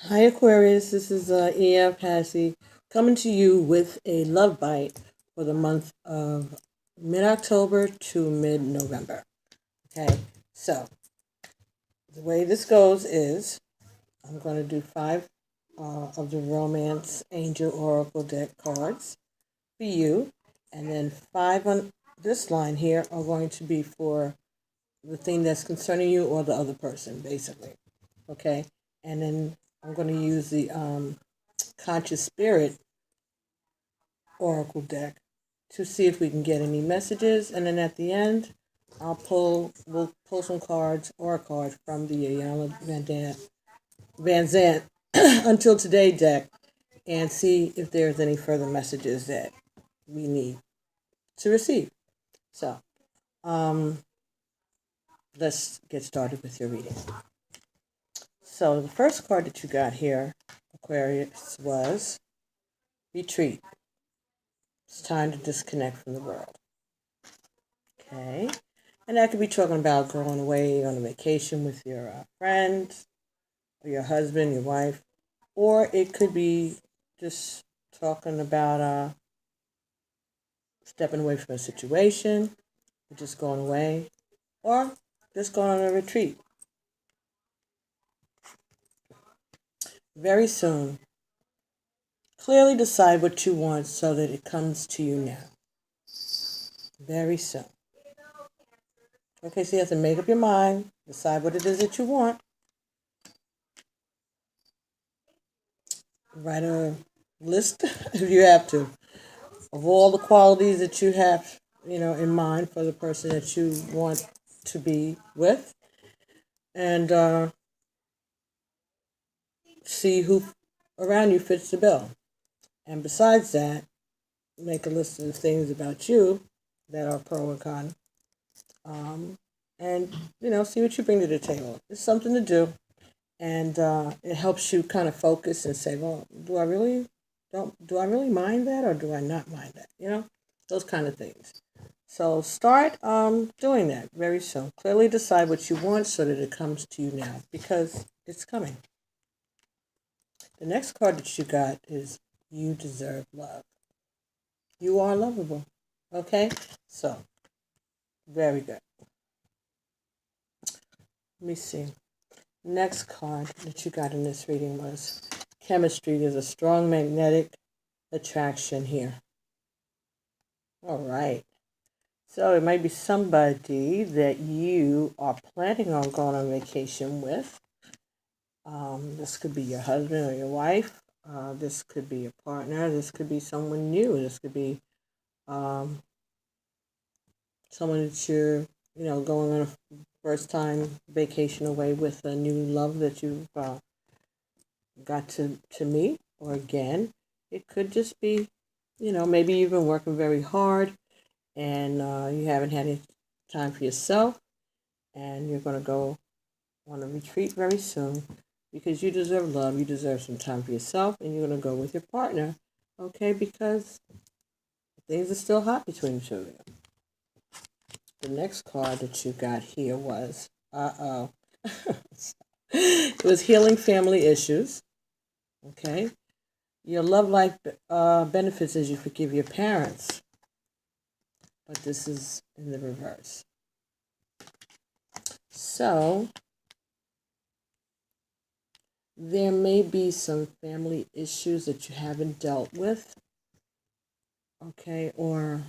Hi Aquarius, this is Passy coming to you with a love bite for the month of mid-October to mid-November. Okay, so the way this goes is I'm going to do five of the Romance Angel Oracle deck cards for you, and then five on this line here are going to be for the thing that's concerning you or the other person, basically. Okay, and then I'm going to use the Conscious Spirit Oracle deck to see if we can get any messages, and then at the end, we'll pull some cards or a card from the Iyanla Vanzant Until Today deck and see if there's any further messages that we need to receive. So, um, let's get started with your reading. So, the first card that you got here, Aquarius, was Retreat. It's time to disconnect from the world. Okay. And that could be talking about going away on a vacation with your friends, or your husband, your wife, or it could be just talking about stepping away from a situation, or just going away, or just going on a retreat. Very soon, clearly decide what you want so that it comes to you now. Very soon. Okay, so you have to make up your mind, decide what it is that you want. Write a list if you have to of all the qualities that you have, in mind for the person that you want to be with, and see who around you fits the bill. And besides that, make a list of the things about you that are pro and con, and see what you bring to the table. It's something to do, and it helps you kind of focus and say, well, do I really mind that, or do I not mind that? Those kind of things. So start doing that very soon. Clearly decide what you want so that it comes to you now, because it's coming. The next card that you got is You Deserve Love. You are lovable. Okay? So, very good. Let me see. Next card that you got in this reading was Chemistry. There's a strong magnetic attraction here. All right. So it might be somebody that you are planning on going on vacation with. This could be your husband or your wife. This could be a partner. This could be someone new. This could be someone that you're, going on a first time vacation away with a new love that you've got to meet. Or again, it could just be, maybe you've been working very hard and you haven't had any time for yourself, and you're going to go on a retreat very soon because you deserve love. You deserve some time for yourself, and you're going to go with your partner, okay, because things are still hot between the two of you. The next card that you got here was, it was Healing Family Issues, okay. Your love life benefits as you forgive your parents, but this is in the reverse. So, there may be some family issues that you haven't dealt with, okay, or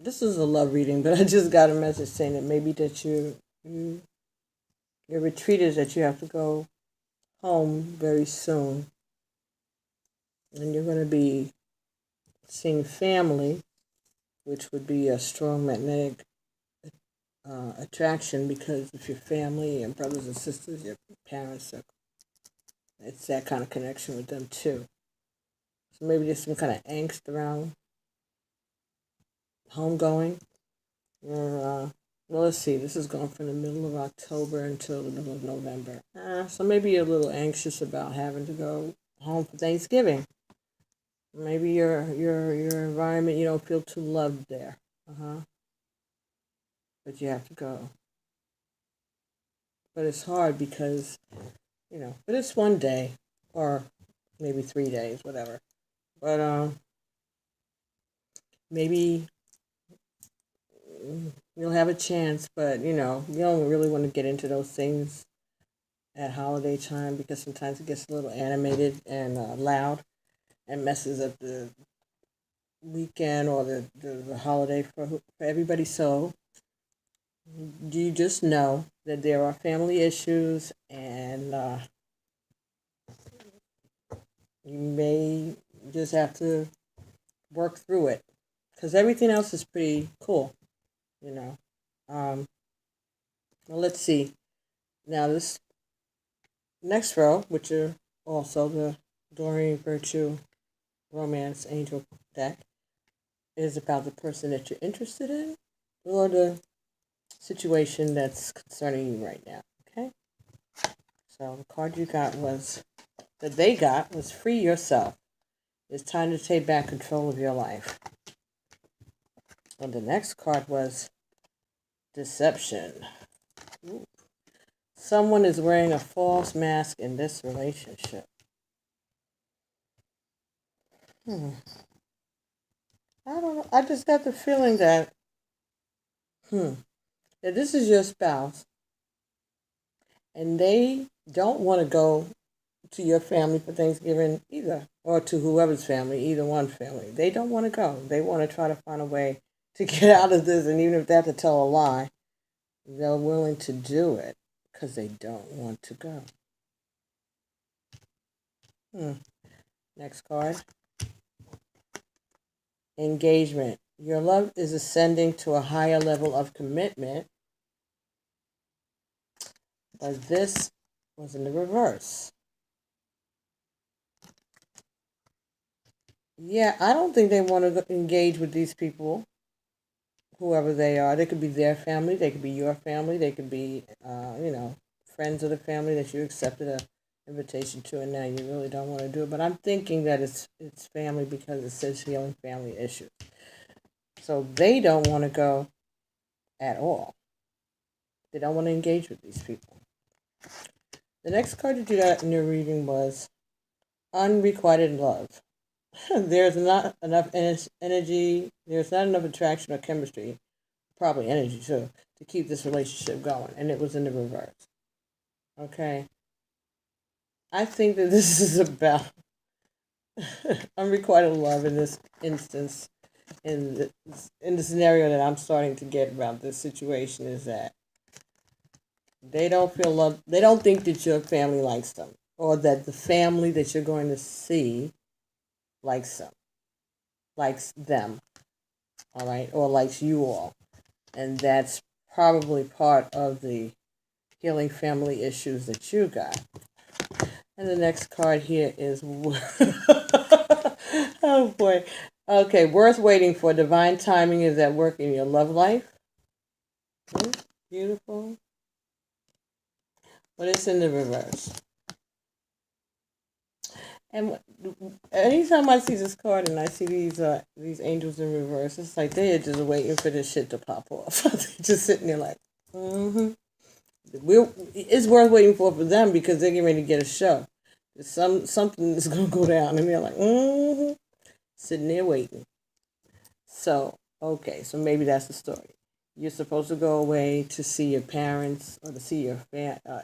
this is a love reading, but I just got a message saying that maybe that your retreat is that you have to go home very soon, and you're going to be seeing family, which would be a strong magnetic attraction, because if your family and brothers and sisters, your parents, it's that kind of connection with them too. So maybe there's some kind of angst around homegoing, or Well, let's see. This is going from the middle of October until the middle of November. So maybe you're a little anxious about having to go home for Thanksgiving. Maybe your environment, you don't feel too loved there. But you have to go. But it's hard because, but it's one day or maybe 3 days, whatever. But maybe you'll have a chance, but you don't really want to get into those things at holiday time because sometimes it gets a little animated and loud and messes up the weekend or the holiday for everybody. So you just know that there are family issues and you may just have to work through it because everything else is pretty cool, Well, let's see. Now, this next row, which are also the Doreen Virtue Romance Angel deck, is about the person that you're interested in or the situation that's concerning you right now, okay? So the card they got was Free Yourself. It's time to take back control of your life. And the next card was Deception. Ooh. Someone is wearing a false mask in this relationship. I don't know. I just got the feeling that this is your spouse and they don't want to go to your family for Thanksgiving either, or to whoever's family, either one family. They don't want to go. They want to try to find a way to get out of this, and even if they have to tell a lie, they're willing to do it because they don't want to go. Next card. Engagement. Your love is ascending to a higher level of commitment, but this was in the reverse. Yeah, I don't think they want to engage with these people, whoever they are. They could be their family, they could be your family, they could be, friends of the family that you accepted an invitation to, and now you really don't want to do it. But I'm thinking that it's family because it says healing family issues. So they don't want to go at all. They don't want to engage with these people. The next card that you got in your reading was Unrequited Love. There's not enough energy, there's not enough attraction or chemistry, probably energy too, to keep this relationship going. And it was in the reverse. Okay? I think that this is about unrequited love in this instance. In the scenario that I'm starting to get about this situation is that they don't feel love. They don't think that your family likes them, or that the family that you're going to see likes them, all right, or likes you all. And that's probably part of the healing family issues that you got. And the next card here is, oh boy. Okay, worth waiting for. Divine timing is at work in your love life. Beautiful. But it's in the reverse. And anytime I see this card and I see these angels in reverse, it's like they're just waiting for this shit to pop off. They're just sitting there like, it's worth waiting for them because they're getting ready to get a show. Something is going to go down, and they're like, sitting there waiting. So, okay, so maybe that's the story. You're supposed to go away to see your parents or to see your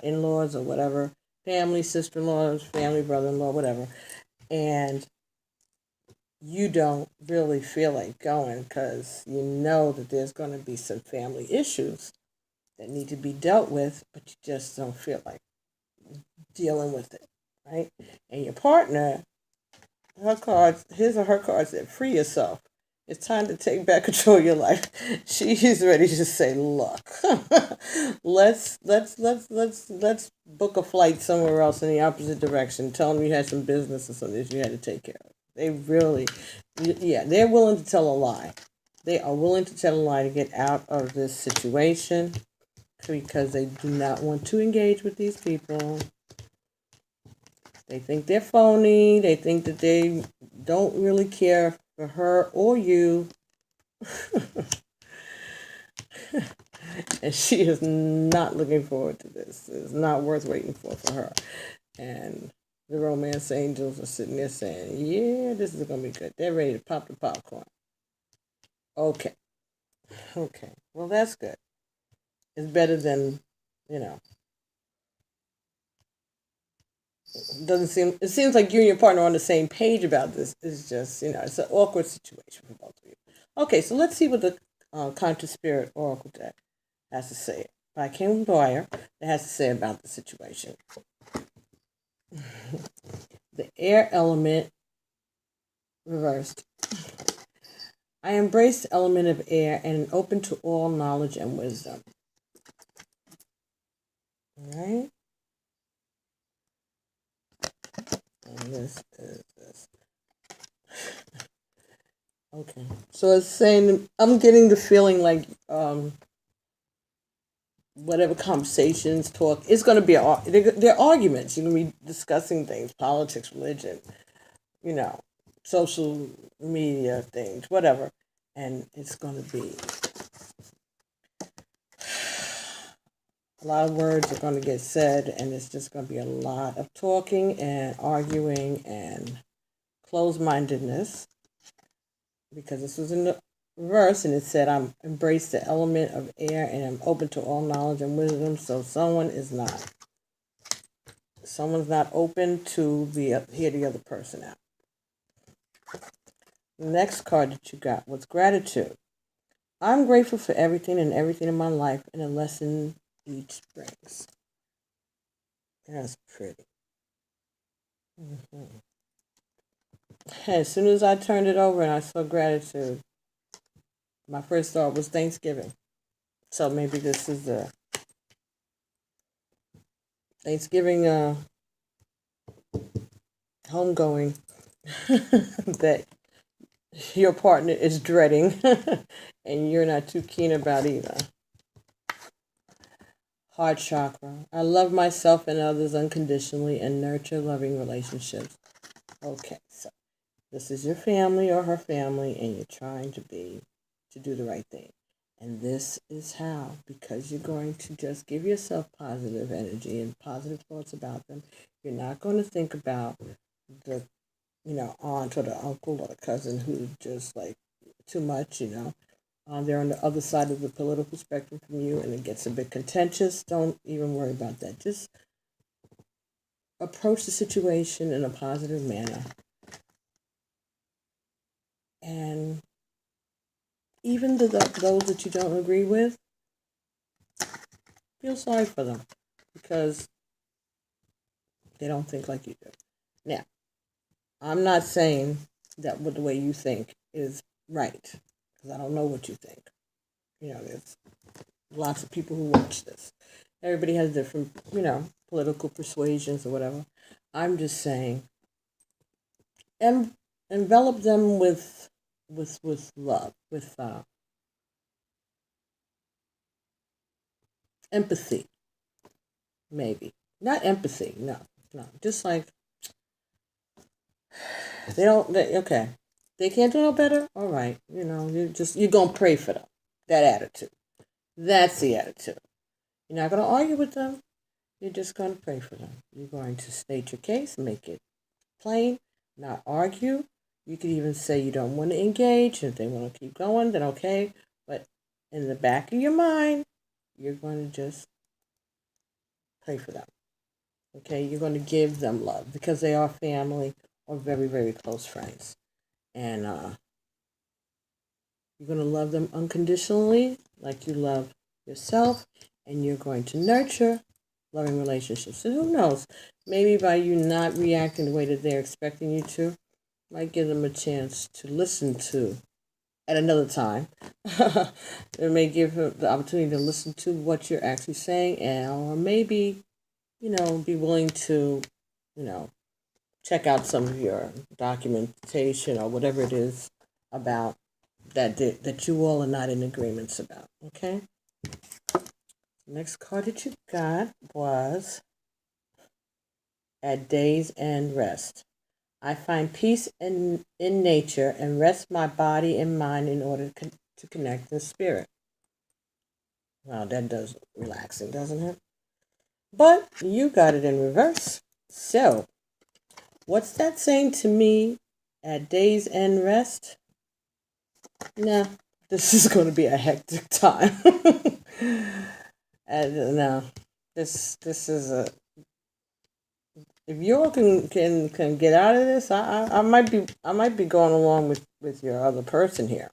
in-laws or whatever, family, sister-in-laws, family, brother-in-law, whatever, and you don't really feel like going because you know that there's going to be some family issues that need to be dealt with, but you just don't feel like dealing with it, right? And your partner, his or her cards said, free yourself. It's time to take back control of your life. She's ready to say, look, let's book a flight somewhere else in the opposite direction. Tell them you had some business or something that you had to take care of. They really, they're willing to tell a lie. They are willing to tell a lie to get out of this situation because they do not want to engage with these people. They think they're phony. They think that they don't really care for her or you. And she is not looking forward to this. It's not worth waiting for her. And the romance angels are sitting there saying, yeah, this is going to be good. They're ready to pop the popcorn. Okay. Well, that's good. It's better than, it seems like you and your partner are on the same page about this. It's just, it's an awkward situation for both of you. Okay, so let's see what the Conscious Spirit Oracle deck has to say. By King Dreyer, that has to say about the situation. The air element reversed. I embrace the element of air and am open to all knowledge and wisdom. All right? And this is this. Okay. So it's saying, I'm getting the feeling like whatever conversations, talk, it's going to be, they're arguments. You're going to be discussing things, politics, religion, social media things, whatever. And it's going to be a lot of words are going to get said, and it's just going to be a lot of talking and arguing and closed-mindedness, because this was in the verse and it said, I'm embrace the element of air and I'm open to all knowledge and wisdom. So someone's not open to hear the other person out. The next card that you got was gratitude. I'm grateful for everything and everything in my life and a lesson each brings. That's pretty. Mm-hmm. As soon as I turned it over and I saw gratitude, my first thought was Thanksgiving. So maybe this is the Thanksgiving homegoing that your partner is dreading and you're not too keen about either. Heart chakra. I love myself and others unconditionally and nurture loving relationships. Okay, so this is your family or her family and you're trying to do the right thing. And this is how, because you're going to just give yourself positive energy and positive thoughts about them. You're not going to think about the, aunt or the uncle or the cousin who's just like too much, they're on the other side of the political spectrum from you and it gets a bit contentious. Don't even worry about that. Just approach the situation in a positive manner. And even those that you don't agree with, feel sorry for them because they don't think like you do. Now, I'm not saying that the way you think is right, because I don't know what you think. There's lots of people who watch this. Everybody has different, political persuasions or whatever. I'm just saying, envelop them with love, with empathy, maybe. Not empathy, no. Just like, okay. They can't do no better? All right. You're going to pray for them. That attitude. That's the attitude. You're not going to argue with them. You're just going to pray for them. You're going to state your case, make it plain, not argue. You could even say you don't want to engage. If they want to keep going, then okay. But in the back of your mind, you're going to just pray for them. Okay? You're going to give them love because they are family or very, very close friends. And you're going to love them unconditionally, like you love yourself, and you're going to nurture loving relationships. And who knows, maybe by you not reacting the way that they're expecting you to, might give them a chance to listen to at another time. It may give her the opportunity to listen to what you're actually saying, or maybe, be willing to, check out some of your documentation or whatever it is about that you all are not in agreements about. Okay. The next card that you got was At Day's End Rest. I find peace in nature and rest my body and mind in order to connect with spirit. Wow, that does relaxing, doesn't it? But you got it in reverse. So, what's that saying to me at Day's End Rest? No, this is going to be a hectic time. And no, this is a. If you all can get out of this, I might be going along with your other person here.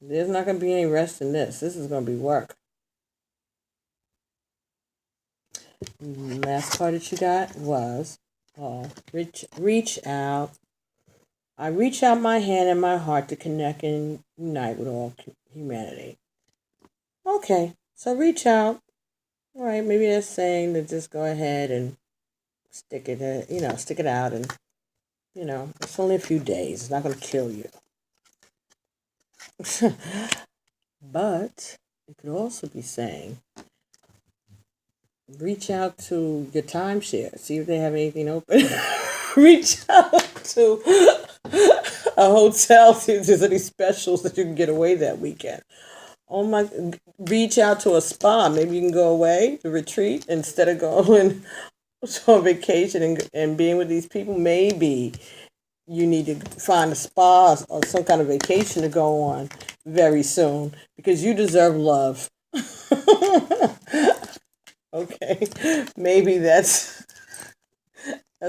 There's not going to be any rest in this. This is going to be work. Last card that you got was reach out. I reach out my hand and my heart to connect and unite with all humanity. Okay, so reach out. All right, maybe they're saying to just go ahead and stick it out, and it's only a few days. It's not going to kill you. But it could also be saying, reach out to your timeshare, see if they have anything open. Reach out to a hotel, see if there's any specials that you can get away that weekend. Reach out to a spa. Maybe you can go away to retreat instead of going on vacation and being with these people. Maybe you need to find a spa or some kind of vacation to go on very soon because you deserve love. Okay, maybe that's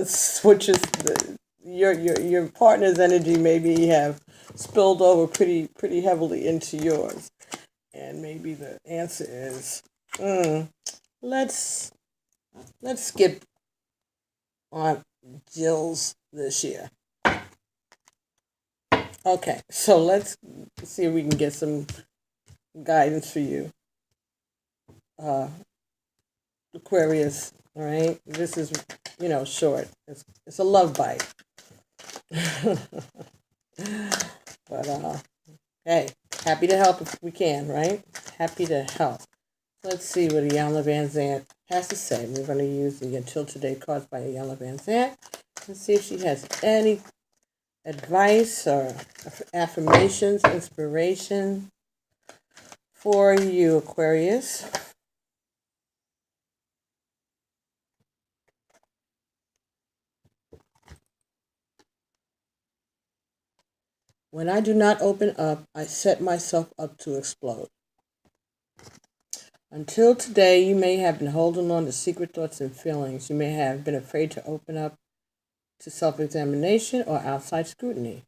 switches your partner's energy. Maybe have spilled over pretty heavily into yours, and maybe the answer is let's skip on Jill's this year. Okay, so let's see if we can get some guidance for you, Aquarius. All right, this is short. It's a love bite, but hey, happy to help if we can. Right, happy to help. Let's see what Iyanla Vanzant has to say. We're going to use the Until Today cards by Iyanla Vanzant and see if she has any advice or affirmations, inspiration for you, Aquarius. When I do not open up, I set myself up to explode. Until today, you may have been holding on to secret thoughts and feelings. You may have been afraid to open up to self-examination or outside scrutiny.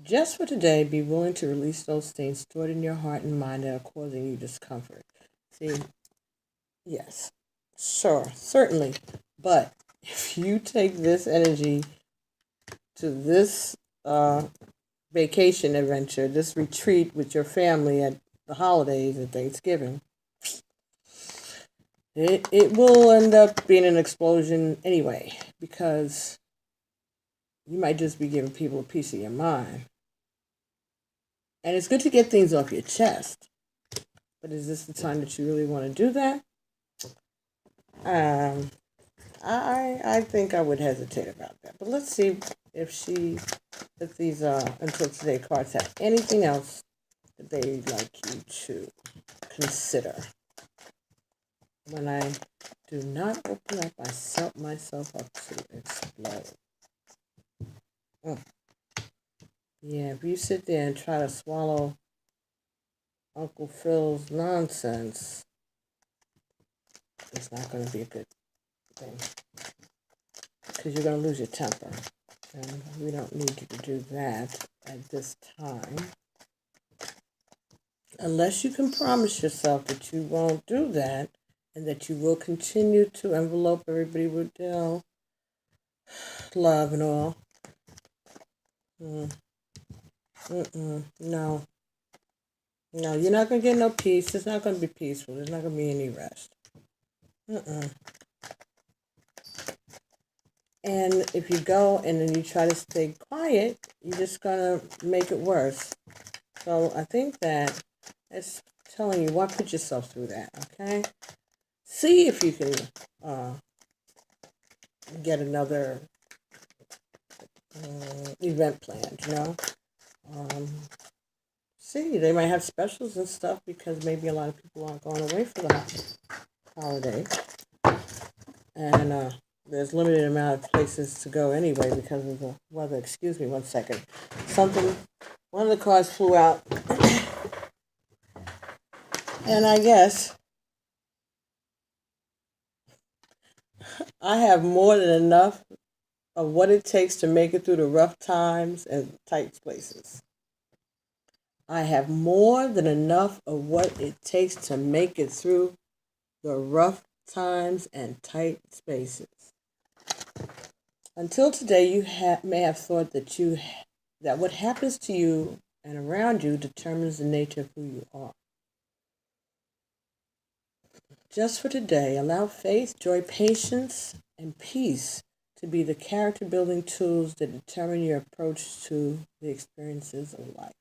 Just for today, be willing to release those things stored in your heart and mind that are causing you discomfort. See, yes, sure, certainly. But if you take this energy to this vacation adventure, this retreat with your family at the holidays at Thanksgiving, it will end up being an explosion anyway, because you might just be giving people a piece of your mind. And it's good to get things off your chest. But is this the time that you really want to do that? I think I would hesitate about that. But let's see if these Until Today cards have anything else that they'd like you to consider. When I do not open up, I set myself up to explode. Yeah, if you sit there and try to swallow Uncle Phil's nonsense, it's not going to be a good thing. Because you're going to lose your temper. And we don't need you to do that at this time. Unless you can promise yourself that you won't do that and that you will continue to envelope everybody with love and all. No. No, you're not going to get no peace. It's not going to be peaceful. There's not going to be any rest. And if you go and then you try to stay quiet, you're just going to make it worse. So I think that it's telling you, why put yourself through that, okay? See if you can get another event planned, you know? See, they might have specials and stuff because maybe a lot of people aren't going away for the holiday. And there's limited amount of places to go anyway because of the weather. Excuse me 1 second. One of the cars flew out. And I guess I have more than enough of what it takes to make it through the rough times and tight places. I have more than enough of what it takes to make it through the rough times and tight spaces. Until today, you may have thought that what happens to you and around you determines the nature of who you are. Just for today, allow faith, joy, patience, and peace to be the character-building tools that determine your approach to the experiences of life.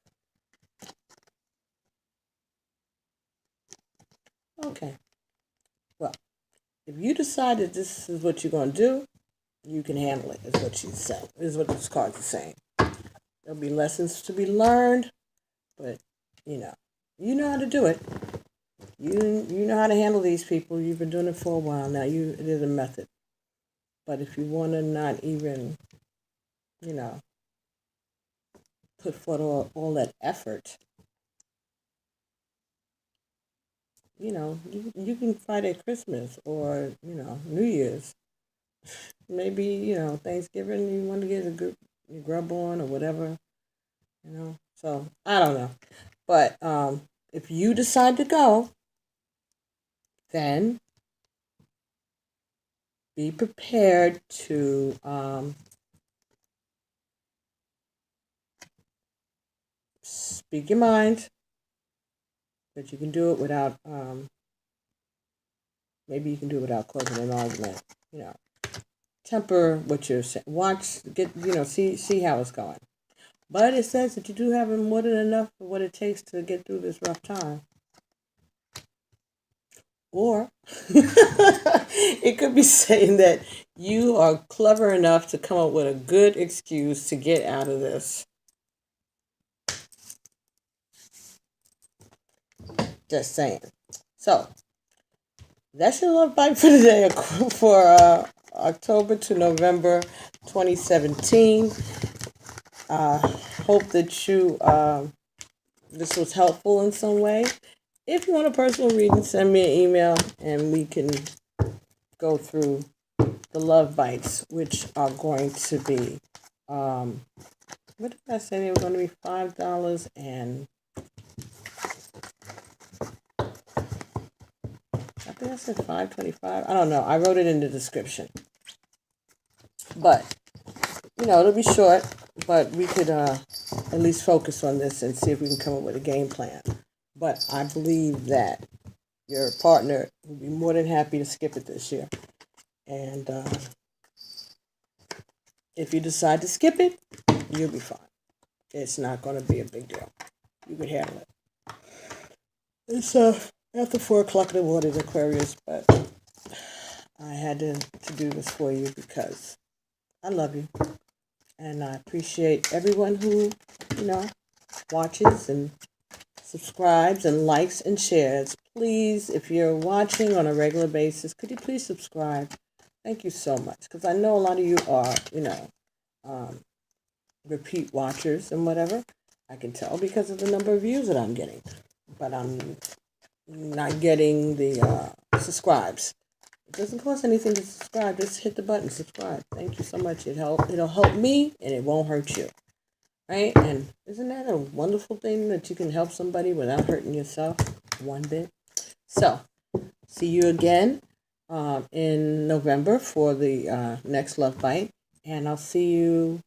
Okay. Well, if you decide that this is what you're going to do, you can handle it, is what she's saying. Is what this card is saying. There'll be lessons to be learned, but, you know how to do it. You know how to handle these people. You've been doing it for a while now. It is a method. But if you want to not even, put forth all that effort, you can fight at Christmas or, New Year's. Maybe, Thanksgiving, you want to get a grub on or whatever, So, I don't know. But if you decide to go, then be prepared to speak your mind, but you can do it without, maybe you can do it without causing an argument, temper what you're saying. See how it's going. But it says that you do have more than enough for what it takes to get through this rough time. Or it could be saying that you are clever enough to come up with a good excuse to get out of this. Just saying. So, that's your love bite for today for October to November 2017. Hope that this was helpful in some way. If you want a personal reading, send me an email and we can go through the love bites, which are going to be, what did I say? They were going to be $5 and I think I said $5.25. I don't know. I wrote it in the description. But, it'll be short, but we could at least focus on this and see if we can come up with a game plan. But I believe that your partner will be more than happy to skip it this year. And if you decide to skip it, you'll be fine. It's not going to be a big deal. You can handle it. It's after 4 o'clock in the morning, Aquarius, but I had to do this for you because I love you. And I appreciate everyone who, watches and subscribes and likes and shares. Please, if you're watching on a regular basis, could you please subscribe? Thank you so much. Because I know a lot of you are, repeat watchers and whatever. I can tell because of the number of views that I'm getting. But I'm not getting the subscribes. It doesn't cost anything to subscribe. Just hit the button, subscribe. Thank you so much. It'll help me and it won't hurt you. Right? And isn't that a wonderful thing that you can help somebody without hurting yourself one bit? So, see you again in November for the next Love Bite. And I'll see you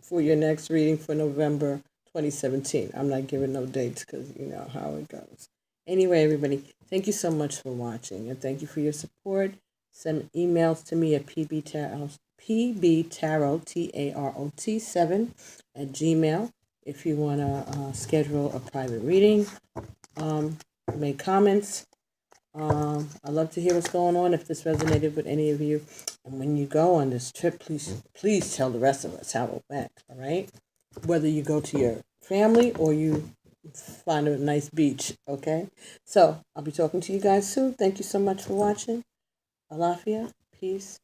for your next reading for November 2017. I'm not giving no dates because you know how it goes. Anyway, everybody, thank you so much for watching and thank you for your support. Send emails to me at pbtarot, pbtarot7 if you want to schedule a private reading. Make comments. I'd love to hear what's going on, if this resonated with any of you. And when you go on this trip, please tell the rest of us how it went, all right? Whether you go to your family or you find a nice beach, okay? So I'll be talking to you guys soon. Thank you so much for watching. Alafia, peace.